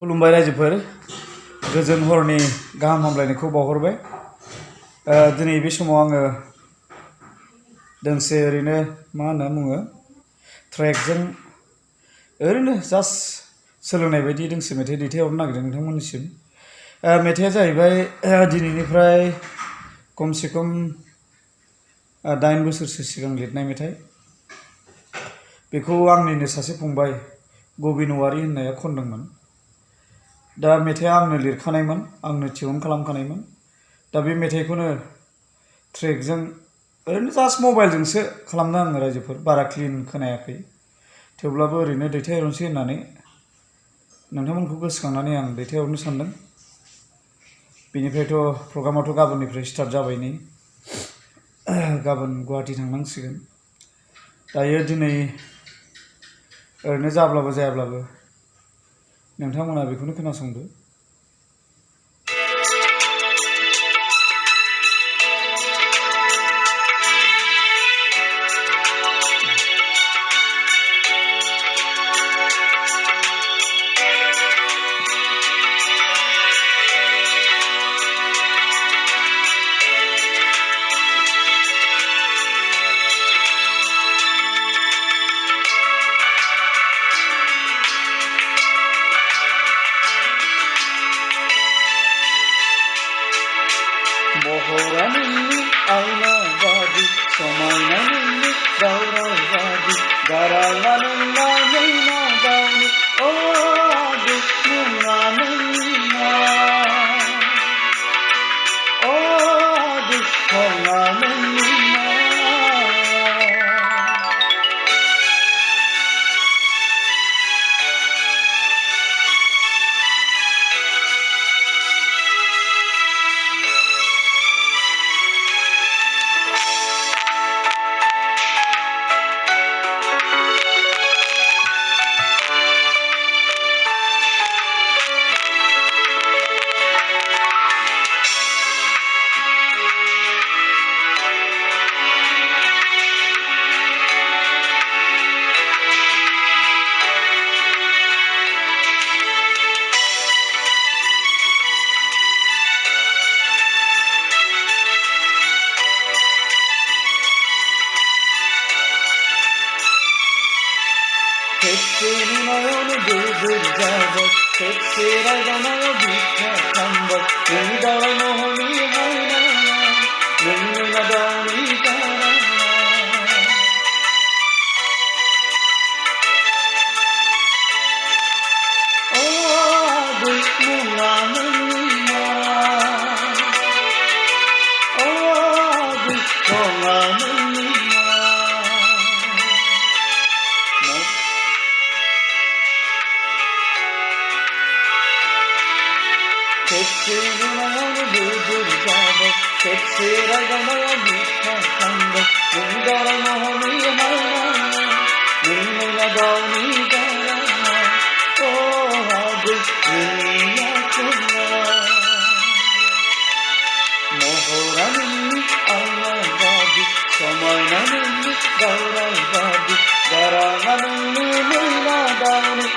खुलुमबाय रायजोफोर गोजोन हरनि गाहाम हामलायनायखौ बावहरबाय दिनै बे समाव आङो दोंसे ओरैनो मा होनना बुङो ट्रेकजों ओरैनो जास्ट सोलोंनाय बायदि दोंसे मेथाइ दैथायहरनो नागिरदों नोंथांमोननिसिम मेथाइया जाहैबाय दिनैनिफ्राय खमसे खम 8 बोसोरसो सिगां लिरनाय मेथाइ बेखौ आंनिनो सासे फंबाय गबिन औवारि होननाया खनदोंमोन दा मेथाइया आंनो लिरखानायमोन आंनो टिउन खालामखानायमोन दा बे मेथाइखौनो ट्रेकजों ओरैनो जास्ट मबाइलजोंसो खालामदों आङो रायजोफोर बारा क्लिन खोनायाखै थेवब्लाबो ओरैनो दैथायहरनोसै होननानै नोंथांमोनखौ गोसोखांनानै आं दैथायहरनो सानदों बेनिफ्रायथ' प्रग्रामाथ' गाबोननिफ्राय स्टार्ट जाबाय नै गाबोन गुवाहाटि थांनांसिगोन दायो दिनै ओरैनो जाब्लाबो जायाब्लाबो नोंथांमोना बेखौनो खोनासंदो महरानोंनि आयना बादि समायना नोंनि दावराव बादि गाराङा नोंना नैना गावनि दुखुआ नोंना दुखुआ नोंना खेबसे नुनायावनो गोजोर जाबाय खेबसे रायदावनायाव बिखा खामबाय नोंनि दावराव महरनि हायनाया नोंनि नादावनि गाराङा दुखुआ नोंना दुखुआ नोंना खेबसे नुनायावनो गोजोर जाबाय खेबसे रायदावनायाव बिखा खामबाय नोंनि दावराव महरनि हायनाया नोंनि नादावनि गाराङा नोंनिया खुला महरा नोंनि आयना बादि समायना नोंनि दावराव बादि गाराङा नोंनि मैना दावनि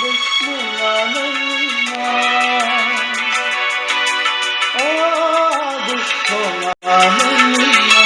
दुखुआ नोंना दुखुआ नोंना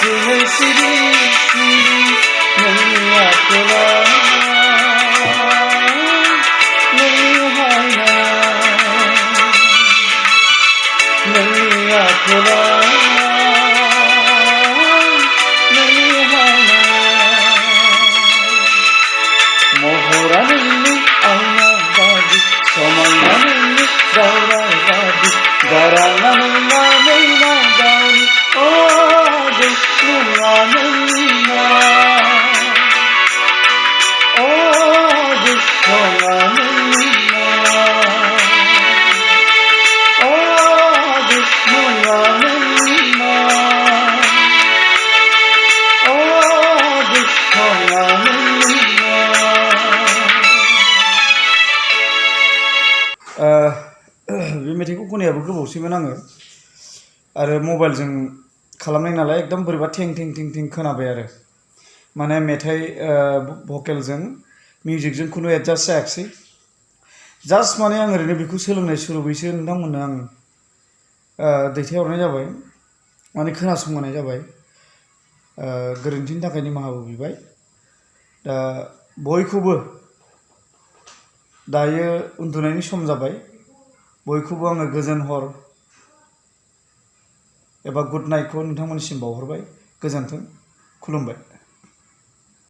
सिमै सिरि सिरि नोंनि आखला नोंनि हायना नोंनि आखला नोंनि हायना महरा नोंनि आयना बादि समायना नोंनि दावराय बादि गाराङा नोंना मैना दावनि आदै मुङा नोंना आदै मुङा नोंना आदै मुङा नोंना आदै मुङा नोंना बे मेथाइखौ खननायाबो गोबावसैमोन आङो आरो मबाइलजों खालामनाय नालाय एकदम बोरैबा थें थें थें थें खोनाबाय आरो माने मेथाइ भकेलजों मिउजिकजों खुनु एडजास्ट जायाखिसै जास्ट माने आं ओरैनो बेखौ सोलोंनाय सुरुबैसो नोंथांमोननो आं दैथायहरनाय जाबाय माने खोनासंहोनाय जाबाय गोरोन्थिनि थाखाय निमाहाबो बिबाय दा बयखौबो दायो उन्दुनायनि सम जाबाय बयखौबो आङो गोजोन हर एबा गुड नाइटखौ नोंथांमोननिसिम बावहरबाय गोजोन्थों खुलुमबाय।